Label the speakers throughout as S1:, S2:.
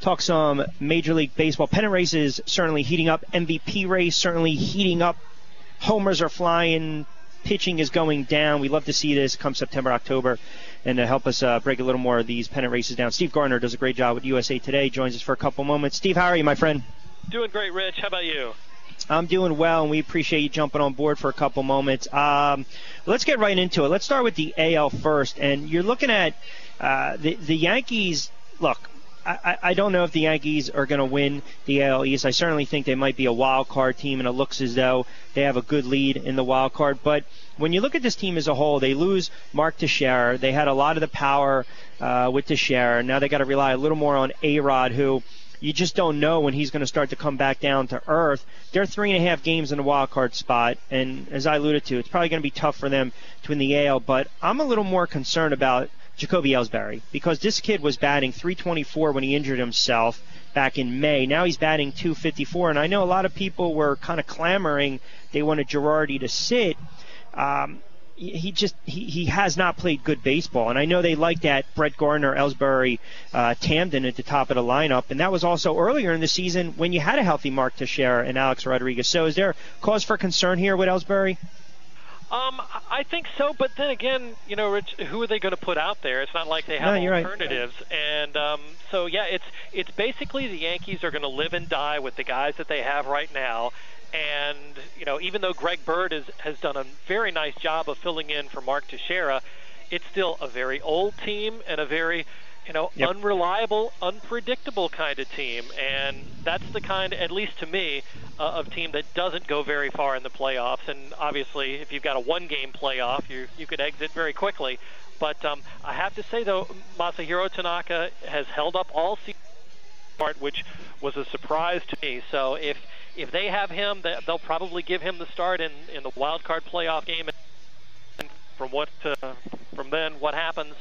S1: talk some Major League Baseball. Pennant races certainly heating up. MVP race certainly heating up. Homers are flying. Pitching is going down. We love to see this come September, October. And to help us break a little more of these pennant races down, Steve Gardner does a great job with USA Today. Joins us for a couple moments. Steve, how are you, my friend?
S2: Doing great, Rich. How about you?
S1: I'm doing well, and we appreciate you jumping on board for a couple moments. Let's get right into it. Let's start with the AL first. And you're looking at the Yankees. Look, I don't know if the Yankees are going to win the AL East. I certainly think they might be a wild card team, and it looks as though they have a good lead in the wild card. But when you look at this team as a whole, they lose Mark Teixeira. They had a lot of the power with Teixeira. Now they got to rely a little more on A-Rod, who you just don't know when he's going to start to come back down to earth. They're 3.5 games in the wild card spot, and as I alluded to, it's probably going to be tough for them to win the AL. But I'm a little more concerned about Jacoby Ellsbury, because this kid was batting .324 when he injured himself back in May. Now he's batting .254, and I know a lot of people were kind of clamoring they wanted Girardi to sit. He has not played good baseball, and I know they like that Brett Gardner, Ellsbury, Tamden at the top of the lineup, and that was also earlier in the season when you had a healthy Mark Teixeira and Alex Rodriguez. So is there cause for concern here with Ellsbury?
S2: I think so, but then again, Rich, who are they going to put out there? It's not like they have alternatives. Right. And so, yeah, it's basically the Yankees are going to live and die with the guys that they have right now. And, even though Greg Bird has done a very nice job of filling in for Mark Teixeira, it's still a very old team and a very, unreliable, unpredictable kind of team. And that's the kind, at least to me, of team that doesn't go very far in the playoffs. And obviously, if you've got a one-game playoff, you could exit very quickly. But I have to say, though, Masahiro Tanaka has held up all season, which was a surprise to me. So if they have him, they'll probably give him the start in the wild card playoff game. And from then, what happens,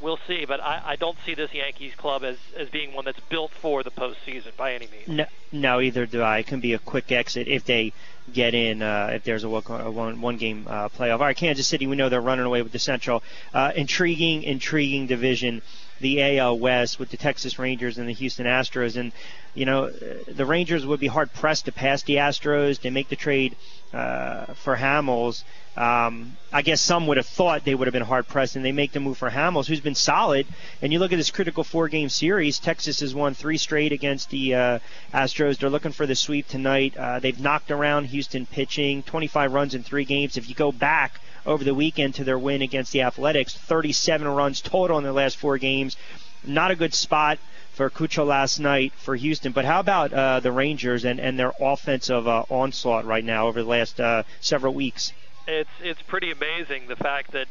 S2: we'll see. But I don't see this Yankees club as being one that's built for the postseason by any means.
S1: No, either do I. It can be a quick exit if they get in, if there's a one-game playoff. All right, Kansas City, we know they're running away with the Central. Intriguing division, the AL West with the Texas Rangers and the Houston Astros. And, the Rangers would be hard-pressed to pass the Astros. They make the trade for Hamels. I guess some would have thought they would have been hard-pressed, and they make the move for Hamels, who's been solid. And you look at this critical 4-game series, Texas has won 3 straight against the Astros. They're looking for the sweep tonight. They've knocked around Houston pitching, 25 runs in 3 games. If you go back over the weekend to their win against the Athletics, 37 runs total in their last 4 games. Not a good spot for Cucho last night for Houston. But how about the Rangers and their offensive onslaught right now over the last several weeks?
S2: It's pretty amazing, the fact that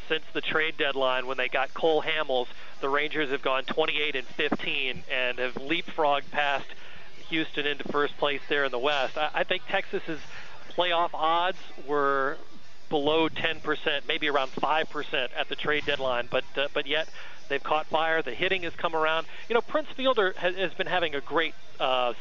S2: since the trade deadline, when they got Cole Hamels, the Rangers have gone 28-15 and have leapfrogged past Houston into first place there in the West. I think Texas's playoff odds were below 10%, maybe around 5% at the trade deadline, but yet they've caught fire. The hitting has come around. Prince Fielder has been having a great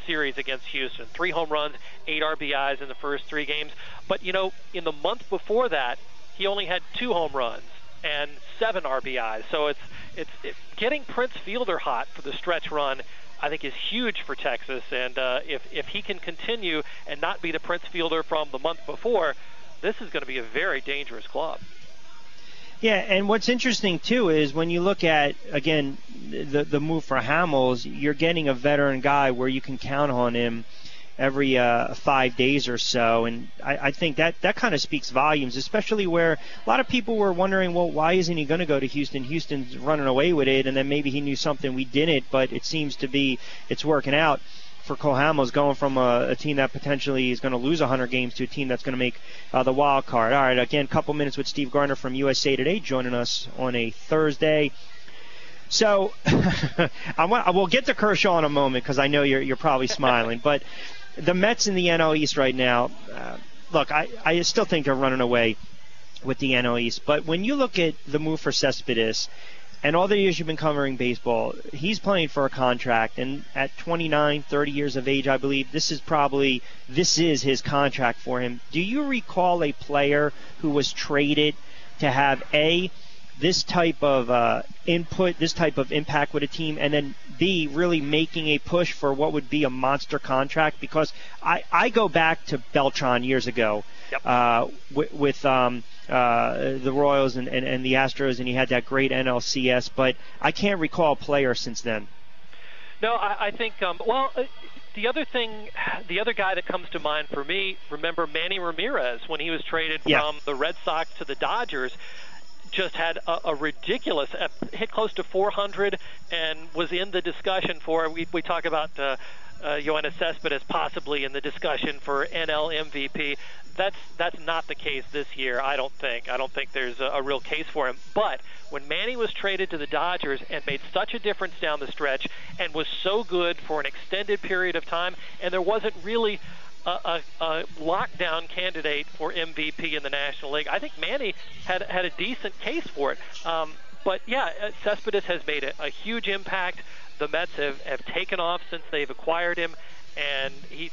S2: series against Houston. 3 home runs, 8 RBIs in the first 3 games. But, in the month before that, he only had 2 home runs and 7 RBIs. So it's getting Prince Fielder hot for the stretch run, I think, is huge for Texas. And if he can continue and not be the Prince Fielder from the month before, this is going to be a very dangerous club.
S1: Yeah, and what's interesting, too, is when you look at, again, the move for Hamels, you're getting a veteran guy where you can count on him every 5 days or so. And I think that kind of speaks volumes, especially where a lot of people were wondering, well, why isn't he going to go to Houston? Houston's running away with it, and then maybe he knew something we didn't, but it seems to be it's working out for Cole Hamels, going from a team that potentially is going to lose 100 games to a team that's going to make the wild card. All right, again, a couple minutes with Steve Gardner from USA Today joining us on a Thursday. So we'll get to Kershaw in a moment because I know you're probably smiling. But the Mets in the NL East right now, look, I still think they're running away with the NL East. But when you look at the move for Cespedes, and all the years you've been covering baseball, he's playing for a contract. And at 29, 30 years of age, I believe, this is his contract for him. Do you recall a player who was traded to have, A, this type of input, this type of impact with a team, and then B, really making a push for what would be a monster contract? Because I go back to Beltran years ago.
S2: Yep.
S1: With the Royals and the Astros, and he had that great NLCS, but I can't recall a player since then.
S2: No, I think, the other guy that comes to mind for me, remember Manny Ramirez when he was traded from the Red Sox to the Dodgers, just had a ridiculous, hit close to 400 and was in the discussion for, we talk about Yoenis Cespedes possibly in the discussion for NL MVP. That's not the case this year, I don't think. I don't think there's a real case for him. But when Manny was traded to the Dodgers and made such a difference down the stretch and was so good for an extended period of time, and there wasn't really a lockdown candidate for MVP in the National League, I think Manny had a decent case for it. But yeah, Cespedes has made a huge impact. The Mets have taken off since they've acquired him, and he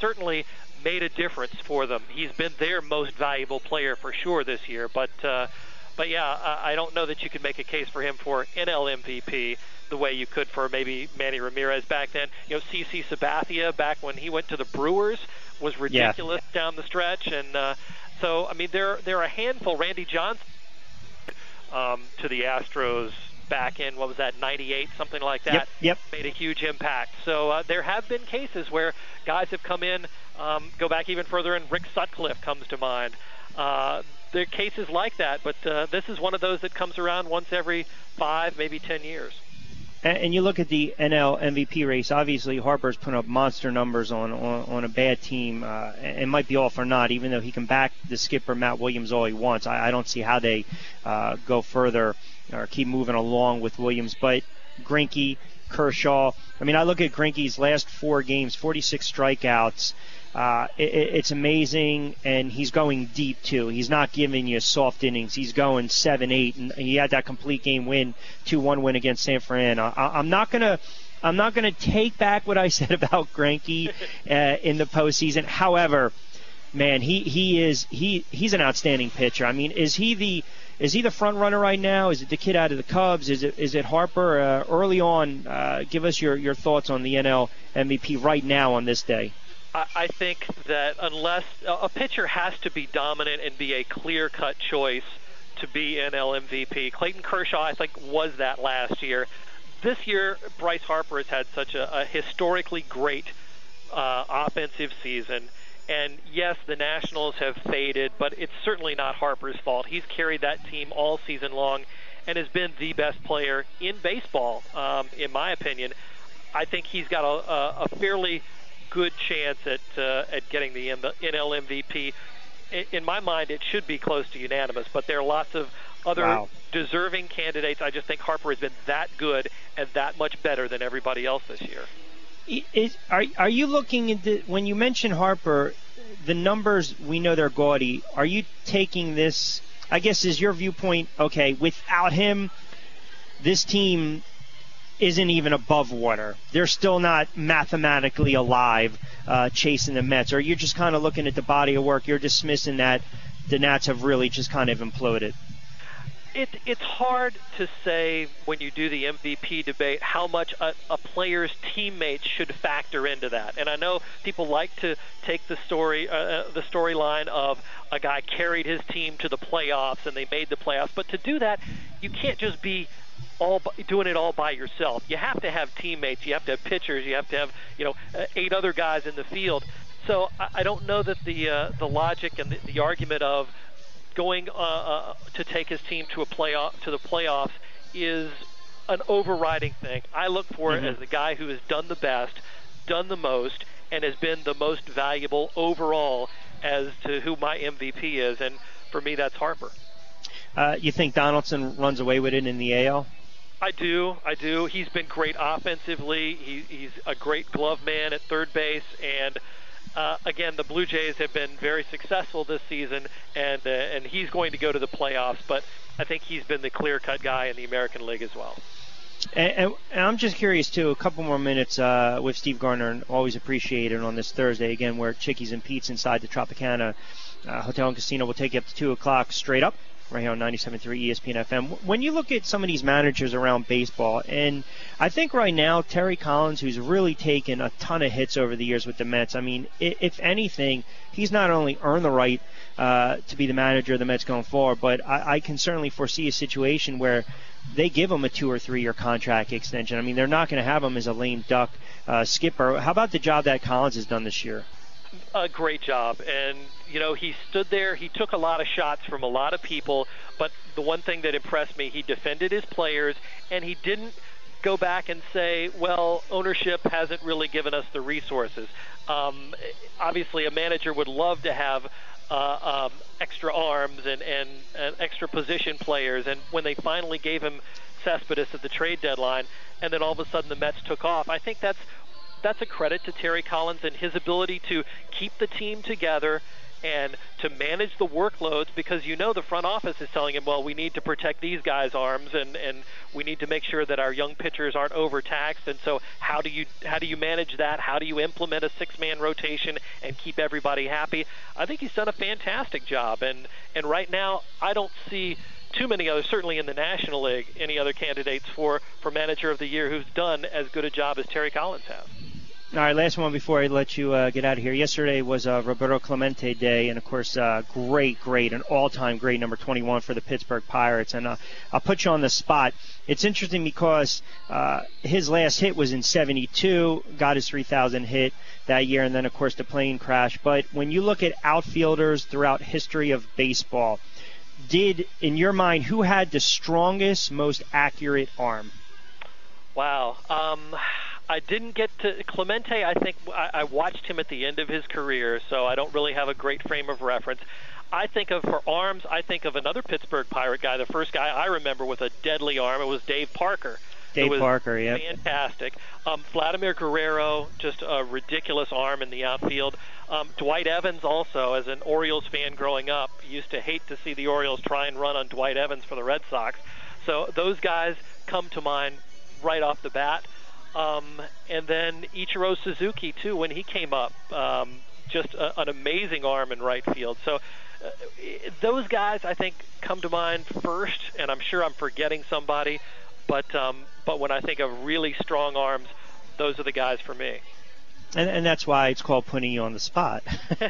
S2: certainly made a difference for them. He's been their most valuable player for sure this year. But yeah, I don't know that you could make a case for him for NL MVP the way you could for maybe Manny Ramirez back then. You know, CC Sabathia back when he went to the Brewers was ridiculous down the stretch, and so I mean there are a handful. Randy Johnson to the Astros back in, what was that, 98, something like that.
S1: Yep.
S2: Made a huge impact. So there have been cases where guys have come in, go back even further, and Rick Sutcliffe comes to mind. There are cases like that, but this is one of those that comes around once every 5, maybe 10 years.
S1: And you look at the NL MVP race, obviously Harper's putting up monster numbers on a bad team. It might be all for naught, even though he can back the skipper Matt Williams all he wants. I don't see how they go further or keep moving along with Williams. But Greinke, Kershaw, I mean, I look at Greinke's last 4 games, 46 strikeouts. It's amazing, and he's going deep too. He's not giving you soft innings. He's going 7-8, and he had that complete game win, 2-1 win against San Fran. I'm not gonna take back what I said about Greinke in the postseason. However, man, he's an outstanding pitcher. I mean, is he the front runner right now? Is it the kid out of the Cubs? Is it Harper? Early on, give us your thoughts on the NL MVP right now on this day.
S2: I think that unless a pitcher has to be dominant and be a clear-cut choice to be NL MVP. Clayton Kershaw, I think, was that last year. This year, Bryce Harper has had such a historically great offensive season. And yes, the Nationals have faded, but it's certainly not Harper's fault. He's carried that team all season long and has been the best player in baseball, in my opinion. I think he's got a fairly good chance at getting the NL MVP. In my mind, it should be close to unanimous, but there are lots of other deserving candidates. I just think Harper has been that good and that much better than everybody else this year.
S1: Are you looking into, when you mention Harper, the numbers, we know they're gaudy. Are you taking this, I guess, is your viewpoint, okay, without him, this team isn't even above water. They're still not mathematically alive chasing the Mets. Or you're just kind of looking at the body of work, you're dismissing that the Nats have really just kind of imploded?
S2: It's hard to say when you do the MVP debate how much a player's teammates should factor into that. And I know people like to take the storyline of a guy carried his team to the playoffs and they made the playoffs. But to do that, you can't just be doing it all by yourself. You have to have teammates. You have to have pitchers. You have to have 8 other guys in the field. So I don't know that the logic and the argument of going to take his team to the playoffs is an overriding thing. I look for it as the guy who has done the best, done the most, and has been the most valuable overall as to who my MVP is. And for me, that's Harper.
S1: You think Donaldson runs away with it in the AL?
S2: I do. He's been great offensively. He's a great glove man at third base, and again, the Blue Jays have been very successful this season, and he's going to go to the playoffs, but I think he's been the clear-cut guy in the American League as well.
S1: And I'm just curious, too, a couple more minutes with Steve Gardner, and always appreciated on this Thursday, again, where Chickies and Pete's inside the Tropicana Hotel and Casino will take you up to 2 o'clock straight up. right here on 97.3 ESPN FM. When you look at some of these managers around baseball, and I think right now Terry Collins, who's really taken a ton of hits over the years with the Mets, I mean, if anything, he's not only earned the right to be the manager of the Mets going forward, but I can certainly foresee a situation where they give him a 2 or 3 year contract extension. I mean, they're not going to have him as a lame duck skipper. How about the job that Collins has done this year?
S2: A great job. And, you know, he stood there. He took a lot of shots from a lot of people. But the one thing that impressed me, he defended his players, and he didn't go back and say, well, ownership hasn't really given us the resources. Obviously, a manager would love to have extra arms and extra position players. And when they finally gave him Cespedes at the trade deadline, and then all of a sudden the Mets took off, I think that's a credit to Terry Collins and his ability to keep the team together and to manage the workloads, because you know the front office is telling him, well, we need to protect these guys' arms and we need to make sure that our young pitchers aren't overtaxed. And so how do you manage that? How do you implement a 6-man rotation and keep everybody happy? I think he's done a fantastic job. And right now I don't see too many others, certainly in the National League, any other candidates for Manager of the Year who's done as good a job as Terry Collins has.
S1: All right, last one before I let you get out of here. Yesterday was Roberto Clemente Day, and, of course, great, an all-time great, number 21 for the Pittsburgh Pirates. And I'll put you on the spot. It's interesting because his last hit was in 72, got his 3,000 hit that year, and then, of course, the plane crash. But when you look at outfielders throughout history of baseball, in your mind, who had the strongest, most accurate arm?
S2: Wow. I didn't get to Clemente. I think I watched him at the end of his career, so I don't really have a great frame of reference. I think for arms, I think of another Pittsburgh Pirate guy. The first guy I remember with a deadly arm, it was Dave Parker.
S1: Parker, yeah.
S2: Fantastic. Vladimir Guerrero, just a ridiculous arm in the outfield. Dwight Evans also, as an Orioles fan growing up, used to hate to see the Orioles try and run on Dwight Evans for the Red Sox. So those guys come to mind right off the bat. And then Ichiro Suzuki, too, when he came up, just an amazing arm in right field. So those guys, I think, come to mind first, and I'm sure I'm forgetting somebody. But when I think of really strong arms, those are the guys for me.
S1: And that's why it's called putting you on the spot. All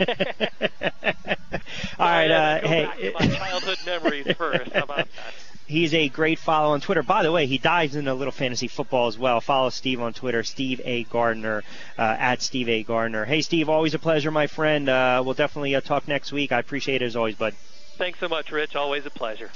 S1: right. Hey,
S2: back to my childhood memories first. How about that?
S1: He's a great follow on Twitter. By the way, he dives into a little fantasy football as well. Follow Steve on Twitter, Steve A. Gardner, at Steve A. Gardner. Hey, Steve, always a pleasure, my friend. We'll definitely talk next week. I appreciate it as always, bud.
S2: Thanks so much, Rich. Always a pleasure.